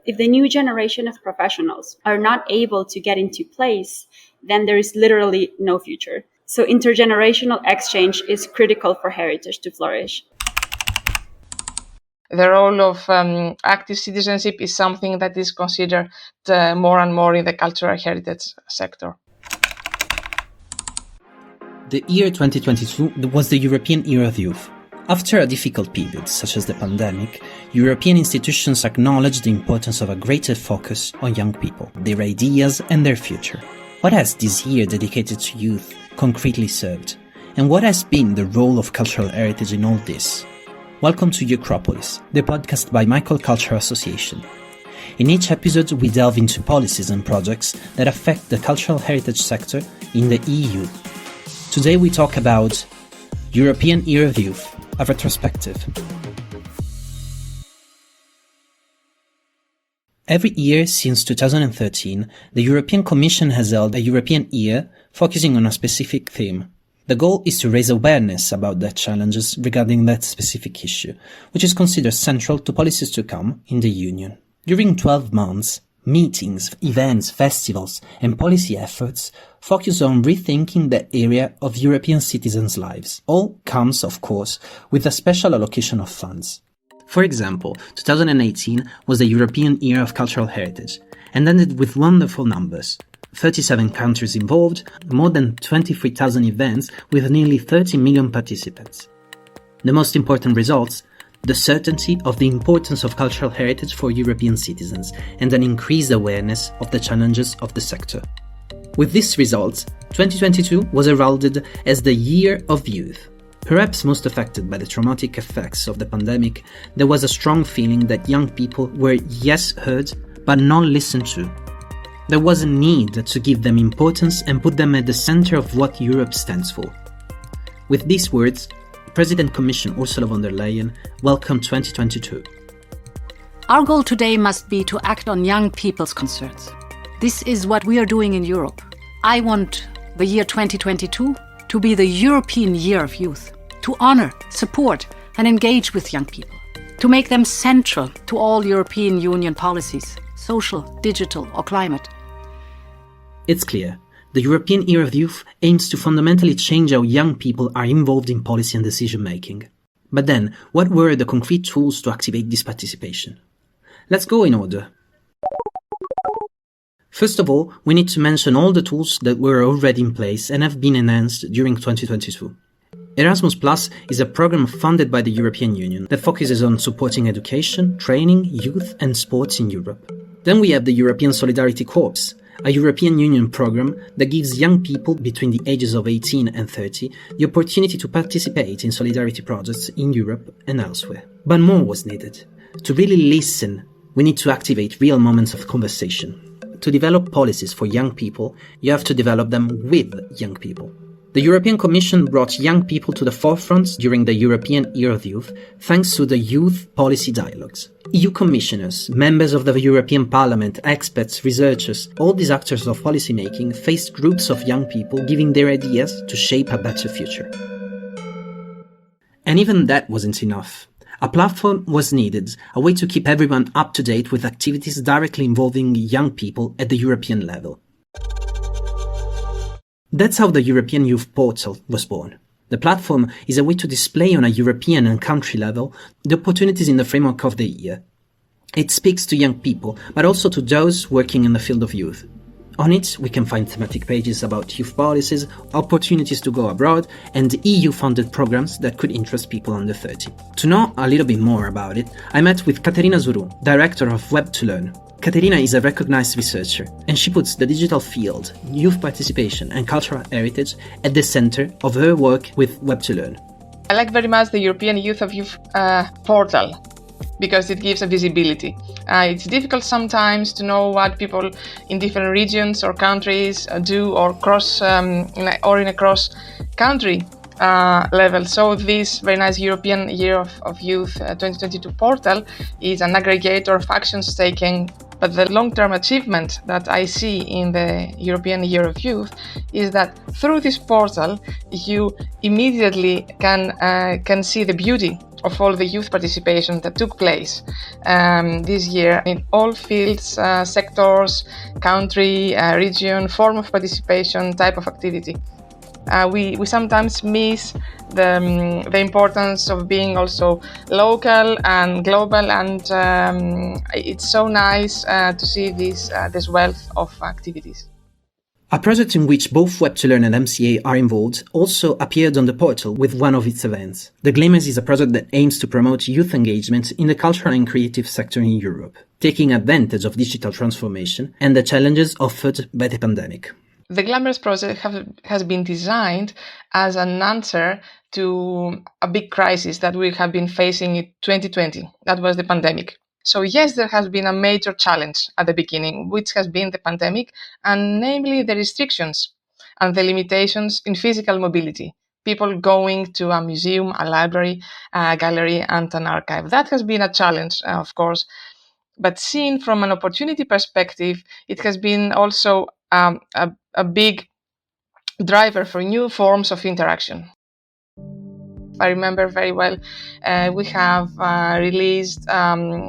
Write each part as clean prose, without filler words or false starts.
If the new generation of professionals are not able to get into place, then there is literally no future. So intergenerational exchange is critical for heritage to flourish. The role of active citizenship is something that is considered more and more in the cultural heritage sector. The year 2022 was the European Year of Youth. After a difficult period, such as the pandemic, European institutions acknowledged the importance of a greater focus on young people, their ideas and their future. What has this year dedicated to youth concretely served? And what has been the role of cultural heritage in all this? Welcome to EUCropolis, the podcast by Michael Cultural Association. In each episode, we delve into policies and projects that affect the cultural heritage sector in the EU. Today we talk about European Year of Youth, a retrospective. Every year since 2013, the European Commission has held a European Year focusing on a specific theme. The goal is to raise awareness about the challenges regarding that specific issue, which is considered central to policies to come in the Union. During 12 months, meetings, events, festivals, and policy efforts focus on rethinking the area of European citizens' lives. All comes, of course, with a special allocation of funds. For example, 2018 was the European Year of Cultural Heritage, and ended with wonderful numbers. 37 countries involved, more than 23,000 events with nearly 30 million participants. The most important results: the certainty of the importance of cultural heritage for European citizens and an increased awareness of the challenges of the sector. With these results, 2022 was heralded as the Year of Youth. Perhaps most affected by the traumatic effects of the pandemic, there was a strong feeling that young people were yes heard but not listened to. There was a need to give them importance and put them at the center of what Europe stands for. With these words, President Commission Ursula von der Leyen welcomed 2022. Our goal today must be to act on young people's concerns. This is what we are doing in Europe. I want the year 2022 to be the European Year of Youth, to honor, support, and engage with young people, to make them central to all European Union policies, social, digital, or climate. It's clear. The European Year of Youth aims to fundamentally change how young people are involved in policy and decision-making. But then, what were the concrete tools to activate this participation? Let's go in order. First of all, we need to mention all the tools that were already in place and have been enhanced during 2022. Erasmus Plus is a program funded by the European Union that focuses on supporting education, training, youth and sports in Europe. Then we have the European Solidarity Corps, a European Union program that gives young people between the ages of 18 and 30 the opportunity to participate in solidarity projects in Europe and elsewhere. But more was needed. To really listen, we need to activate real moments of conversation. To develop policies for young people, you have to develop them with young people. The European Commission brought young people to the forefront during the European Year of Youth thanks to the Youth Policy Dialogues. EU commissioners, members of the European Parliament, experts, researchers, all these actors of policymaking faced groups of young people giving their ideas to shape a better future. And even that wasn't enough. A platform was needed, a way to keep everyone up to date with activities directly involving young people at the European level. That's how the European Youth Portal was born. The platform is a way to display on a European and country level the opportunities in the framework of the year. It speaks to young people, but also to those working in the field of youth. On it, we can find thematic pages about youth policies, opportunities to go abroad, and EU-funded programs that could interest people under 30. To know a little bit more about it, I met with Katerina Zourou, director of Web to Learn. Katerina is a recognized researcher, and she puts the digital field, youth participation and cultural heritage at the center of her work with Web to Learn. I like very much the European Youth of Youth portal because it gives a visibility. It's difficult sometimes to know what people in different regions or countries do or in a cross-country level. So this very nice European Year of Youth 2022 portal is an aggregator of actions taken But the long-term achievement that I see in the European Year of Youth is that through this portal, you immediately can see the beauty of all the youth participation that took place this year in all fields, sectors, country, region, form of participation, type of activity. We sometimes miss the importance of being also local and global, and it's so nice to see this wealth of activities. A project in which both Web2Learn and MCA are involved also appeared on the portal with one of its events. The Glimmers is a project that aims to promote youth engagement in the cultural and creative sector in Europe, taking advantage of digital transformation and the challenges offered by the pandemic. The Glimmers project has been designed as an answer to a big crisis that we have been facing in 2020. That was the pandemic. So yes, there has been a major challenge at the beginning, which has been the pandemic, and namely the restrictions and the limitations in physical mobility. People going to a museum, a library, a gallery, and an archive. That has been a challenge, of course. But seen from an opportunity perspective, it has been also a big driver for new forms of interaction. I remember very well, we have released a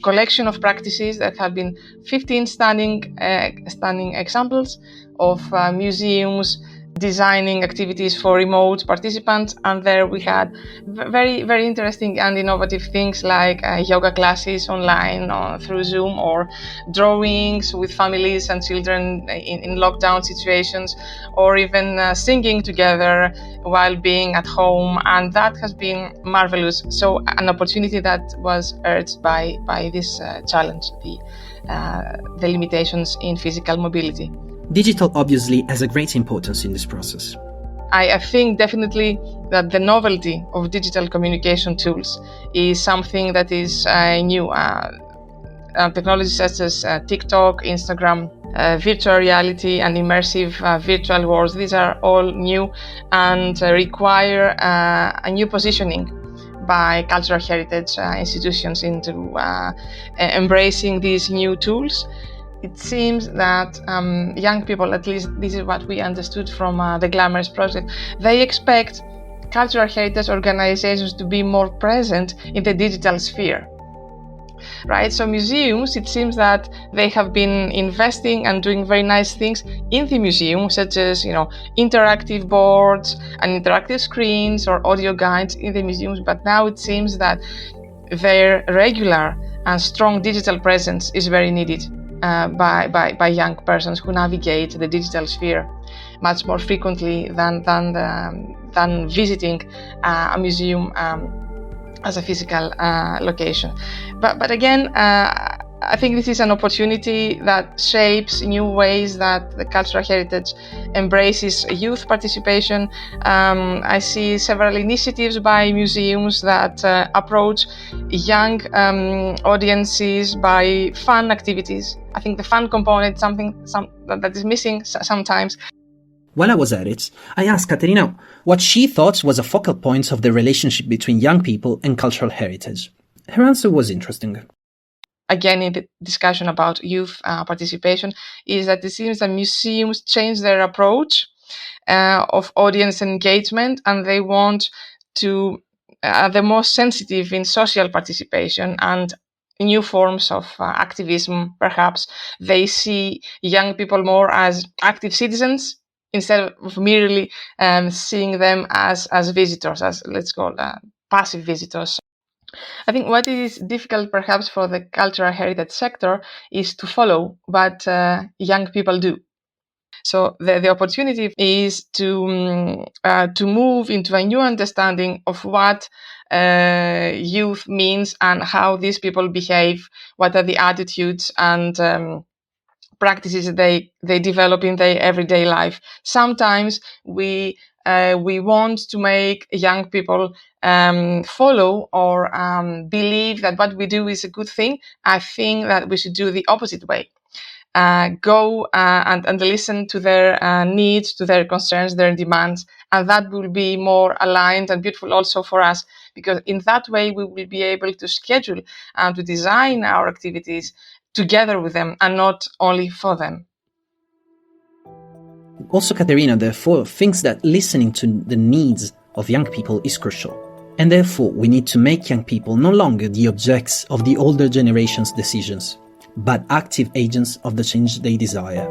collection of practices that have been 15 stunning examples of museums designing activities for remote participants, and there we had very, very interesting and innovative things like yoga classes online through Zoom, or drawings with families and children in lockdown situations, or even singing together while being at home, and that has been marvelous. So an opportunity that was urged by this challenge, the limitations in physical mobility. Digital obviously has a great importance in this process. I think definitely that the novelty of digital communication tools is something that is new. Technologies such as TikTok, Instagram, virtual reality and immersive virtual worlds, these are all new and require a new positioning by cultural heritage institutions into embracing these new tools. It seems that young people, at least this is what we understood from the Glimmers project, they expect cultural heritage organizations to be more present in the digital sphere. Right? So museums, it seems that they have been investing and doing very nice things in the museum, such as, interactive boards and interactive screens or audio guides in the museums. But now it seems that their regular and strong digital presence is very needed by young persons who navigate the digital sphere much more frequently than visiting a museum as a physical location. But again, I think this is an opportunity that shapes new ways that the cultural heritage embraces youth participation. I see several initiatives by museums that approach young audiences by fun activities. I think the fun component is something that is missing sometimes. While I was at it, I asked Katerina what she thought was a focal point of the relationship between young people and cultural heritage. Her answer was interesting. Again, in the discussion about youth participation, is that it seems that museums change their approach of audience engagement, and they want to the most sensitive in social participation and new forms of activism. Perhaps they see young people more as active citizens instead of merely seeing them as visitors, as let's call passive visitors. I think what is difficult perhaps for the cultural heritage sector is to follow what young people do. So the opportunity is to move into a new understanding of what youth means and how these people behave, what are the attitudes and practices they develop in their everyday life. Sometimes we want to make young people follow or believe that what we do is a good thing. I think that we should do the opposite way. Go and listen to their needs, to their concerns, their demands, And that will be more aligned and beautiful also for us, because in that way we will be able to schedule and to design our activities together with them and not only for them. Also, Katerina, therefore, thinks that listening to the needs of young people is crucial. And therefore, we need to make young people no longer the objects of the older generation's decisions, but active agents of the change they desire.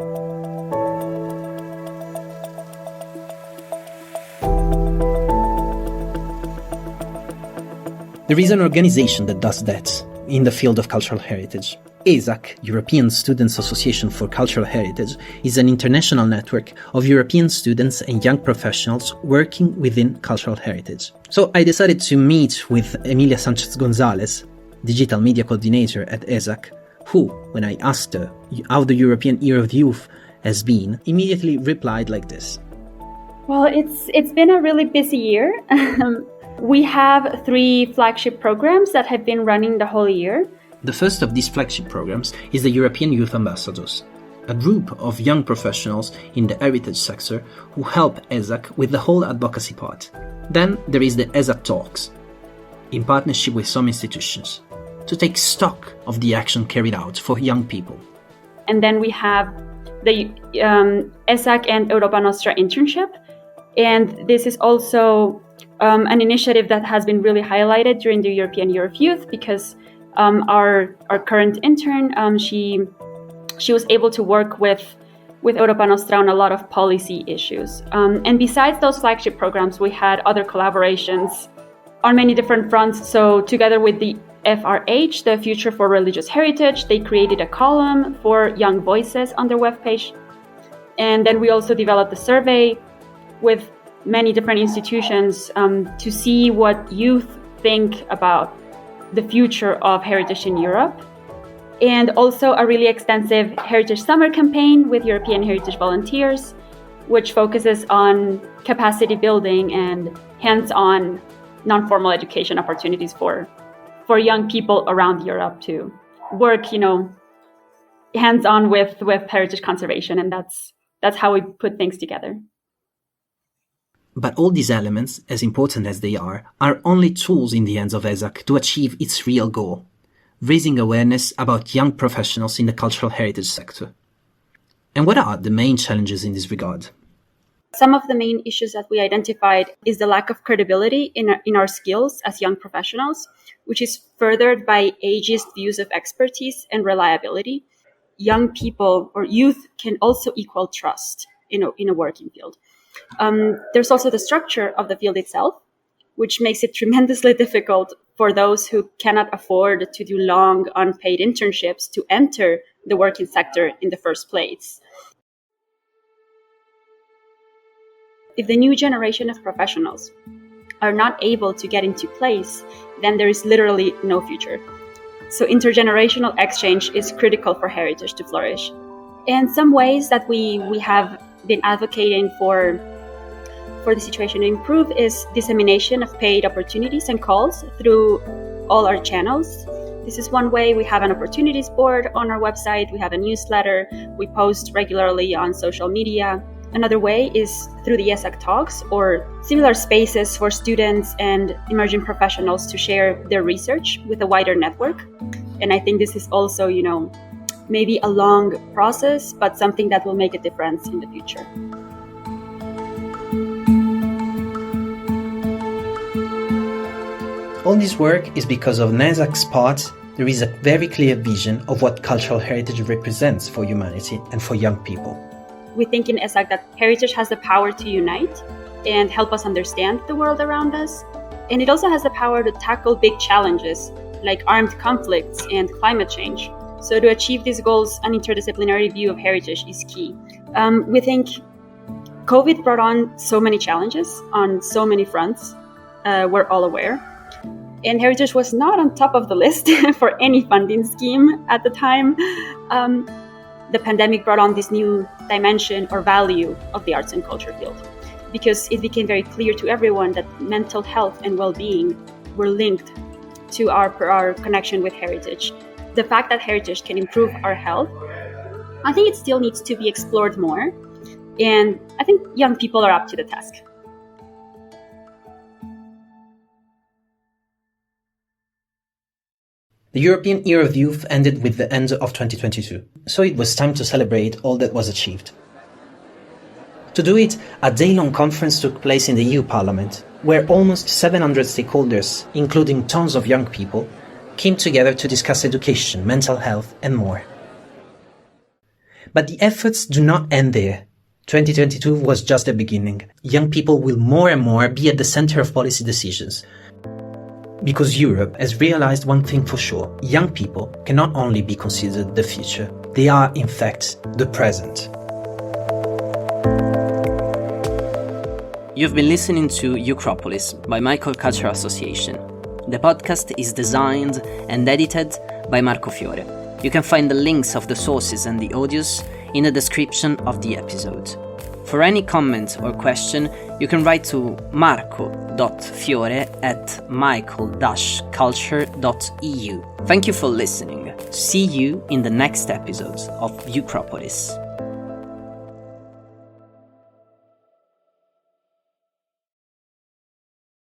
There is an organization that does that in the field of cultural heritage. ASAC, European Students' Association for Cultural Heritage, is an international network of European students and young professionals working within cultural heritage. So I decided to meet with Emilia Sanchez Gonzalez, Digital Media Coordinator at ESAC, who, when I asked her how the European Year of Youth has been, immediately replied like this. Well, it's been a really busy year. We have 3 flagship programs that have been running the whole year. The first of these flagship programs is the European Youth Ambassadors, a group of young professionals in the heritage sector who help ESAC with the whole advocacy part. Then there is the ESAC Talks, in partnership with some institutions, to take stock of the action carried out for young people. And then we have the ESAC and Europa Nostra internship. And this is also an initiative that has been really highlighted during the European Year of Youth, because our current intern, she was able to work with Europa Nostra on a lot of policy issues. And besides those flagship programs, we had other collaborations on many different fronts. So together with the FRH, the Future for Religious Heritage, they created a column for young voices on their webpage. And then we also developed a survey with many different institutions to see what youth think about the future of heritage in Europe. And also a really extensive Heritage Summer campaign with European Heritage volunteers, which focuses on capacity building and hands-on non-formal education opportunities for young people around Europe to work, hands-on with heritage conservation. And that's how we put things together. But all these elements, as important as they are only tools in the hands of ESAC to achieve its real goal, raising awareness about young professionals in the cultural heritage sector. And what are the main challenges in this regard? Some of the main issues that we identified is the lack of credibility in our skills as young professionals, which is furthered by ageist views of expertise and reliability. Young people or youth can also equal trust in a working field. There's also the structure of the field itself, which makes it tremendously difficult for those who cannot afford to do long unpaid internships to enter the working sector in the first place. If the new generation of professionals are not able to get into place, then there is literally no future. So intergenerational exchange is critical for heritage to flourish. And some ways that we have been advocating for the situation to improve is dissemination of paid opportunities and calls through all our channels. This is one way. We have an opportunities board on our website. We have a newsletter. We post regularly on social media. Another way is through the ESAC Talks or similar spaces for students and emerging professionals to share their research with a wider network. And I think this is also, maybe a long process, but something that will make a difference in the future. All this work is because of ESAC's part, there is a very clear vision of what cultural heritage represents for humanity and for young people. We think in ESAC that heritage has the power to unite and help us understand the world around us. And it also has the power to tackle big challenges like armed conflicts and climate change. So to achieve these goals, an interdisciplinary view of heritage is key. We think COVID brought on so many challenges on so many fronts. We're all aware. And heritage was not on top of the list for any funding scheme at the time. The pandemic brought on this new dimension or value of the arts and culture field, because it became very clear to everyone that mental health and well-being were linked to our connection with heritage. The fact that heritage can improve our health, I think it still needs to be explored more. And I think young people are up to the task. The European Year of Youth ended with the end of 2022, so it was time to celebrate all that was achieved. To do it, a day-long conference took place in the EU Parliament, where almost 700 stakeholders, including tons of young people, came together to discuss education, mental health, and more. But the efforts do not end there. 2022 was just the beginning. Young people will more and more be at the center of policy decisions. Because Europe has realized one thing for sure: young people cannot only be considered the future, they are, in fact, the present. You've been listening to EUCropolis by Michael Cultural Association. The podcast is designed and edited by Marco Fiore. You can find the links of the sources and the audios in the description of the episode. For any comment or question, you can write to marco.fiore@michael-culture.eu. Thank you for listening. See you in the next episode of EUCropolis.